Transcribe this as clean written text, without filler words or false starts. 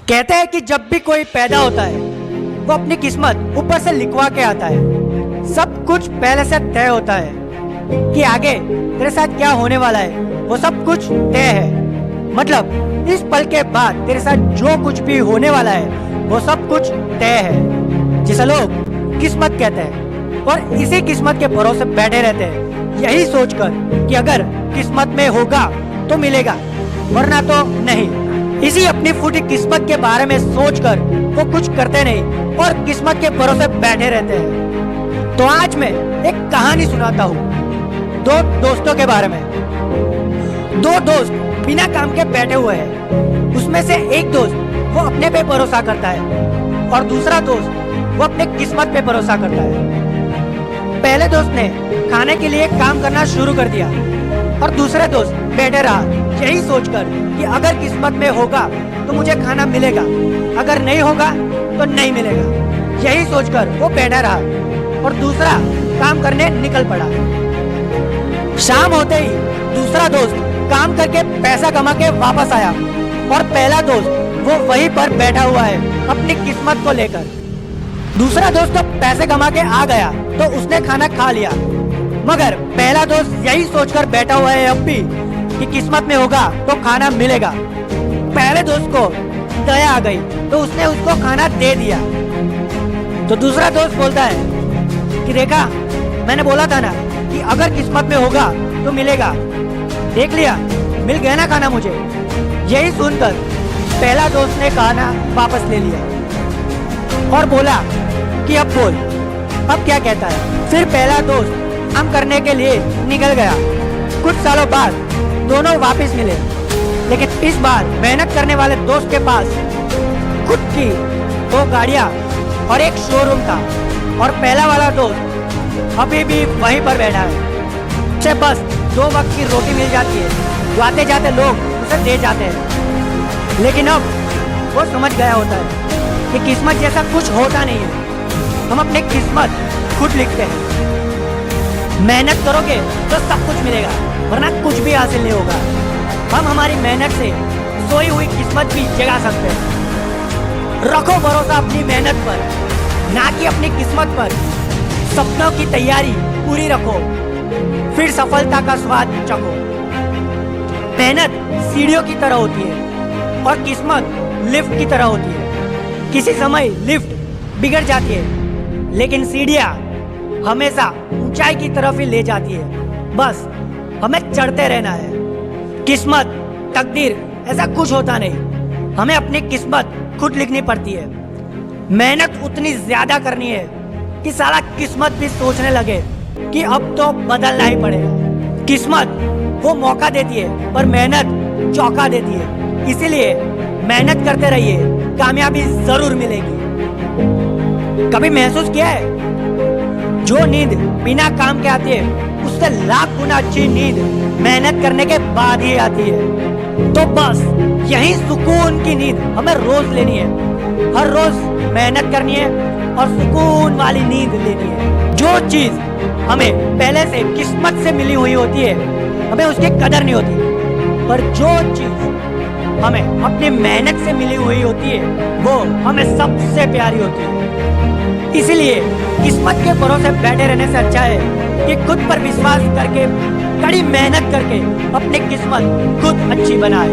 कहते हैं कि जब भी कोई पैदा होता है वो अपनी किस्मत ऊपर से लिखवा के आता है। सब कुछ पहले से तय होता है कि आगे तेरे साथ क्या होने वाला है, वो सब कुछ तय है। मतलब इस पल के बाद तेरे साथ जो कुछ भी होने वाला है वो सब कुछ तय है, जिसे लोग किस्मत कहते हैं। और इसी किस्मत के भरोसे बैठे रहते हैं, यही सोचकर कि अगर किस्मत में होगा तो मिलेगा वरना तो नहीं। इसी अपनी फूटी किस्मत के बारे में सोचकर वो कुछ करते नहीं और किस्मत के भरोसे बैठे रहते हैं। तो आज मैं एक कहानी सुनाता हूँ दो दोस्तों के बारे में। दो दोस्त बिना काम के बैठे हुए हैं। उसमें से एक दोस्त वो अपने पे भरोसा करता है और दूसरा दोस्त वो अपने किस्मत पे भरोसा करता है। पहले दोस्त ने खाने के लिए काम करना शुरू कर दिया और दूसरे दोस्त बैठे रहा, यही सोचकर कि अगर किस्मत में होगा तो मुझे खाना मिलेगा, अगर नहीं होगा तो नहीं मिलेगा। यही सोचकर वो बैठा रहा और दूसरा काम करने निकल पड़ा। शाम होते ही दूसरा दोस्त काम करके पैसा कमा के वापस आया और पहला दोस्त वो वहीं पर बैठा हुआ है अपनी किस्मत को लेकर। दूसरा दोस्त तो पैसे कमा के आ गया तो उसने खाना खा लिया, मगर पहला दोस्त यही सोचकर बैठा हुआ है अब भी कि किस्मत में होगा तो खाना मिलेगा। पहले दोस्त को दया आ गई तो उसने उसको खाना दे दिया। तो दूसरा दोस्त बोलता है कि देखा, मैंने बोला था ना कि अगर किस्मत में होगा तो मिलेगा, देख लिया, मिल गया ना खाना मुझे। यही सुनकर पहला दोस्त ने खाना वापस ले लिया और बोला कि अब बोल, अब क्या कहता है। फिर पहला दोस्त काम करने के लिए निकल गया। कुछ सालों बाद दोनों वापस मिले, लेकिन इस बार मेहनत करने वाले दोस्त के पास खुद की 2 गाड़ियां और एक शोरूम था और पहला वाला दोस्त अभी भी वहीं पर बैठा है। उसे बस 2 वक्त की रोटी मिल जाती है, जो आते जाते लोग उसे दे जाते हैं। लेकिन अब वो समझ गया होता है कि किस्मत जैसा कुछ होता नहीं है, हम अपनी किस्मत खुद लिखते हैं। मेहनत करोगे तो सब कुछ मिलेगा वरना कुछ भी हासिल नहीं होगा। हम हमारी मेहनत से सोई हुई किस्मत भी जगा सकते हैं। रखो भरोसा अपनी मेहनत पर, ना कि अपनी किस्मत पर। सपनों की तैयारी पूरी रखो, फिर सफलता का स्वाद चखो। मेहनत सीढ़ियों की तरह होती है और किस्मत लिफ्ट की तरह होती है। किसी समय लिफ्ट बिगड़ जाती है, लेकिन सीढ़ियाँ हमेशा ऊंचाई की तरफ ही ले जाती है। बस हमें चढ़ते रहना है। किस्मत, तकदीर ऐसा कुछ होता नहीं, हमें अपनी किस्मत खुद लिखनी पड़ती है। मेहनत उतनी ज्यादा करनी है कि साला किस्मत भी सोचने लगे कि अब तो बदलना ही पड़ेगा। किस्मत वो मौका देती है पर मेहनत चौंका देती है। इसीलिए मेहनत करते रहिए, कामयाबी जरूर मिलेगी। कभी महसूस किया है, जो नींद बिना काम के आती है उससे लाख गुना अच्छी नींद मेहनत करने के बाद ही आती है। तो बस यही सुकून की नींद हमें रोज लेनी है। हर रोज मेहनत करनी है और सुकून वाली नींद लेनी है। जो चीज हमें पहले से किस्मत से मिली हुई होती है हमें उसकी कदर नहीं होती, पर जो चीज हमें अपनी मेहनत से मिली हुई होती है वो हमें सबसे प्यारी होती है। इसलिए किस्मत के भरोसे बैठे रहने से अच्छा है कि खुद पर विश्वास करके, कड़ी मेहनत करके अपनी किस्मत खुद अच्छी बनाए।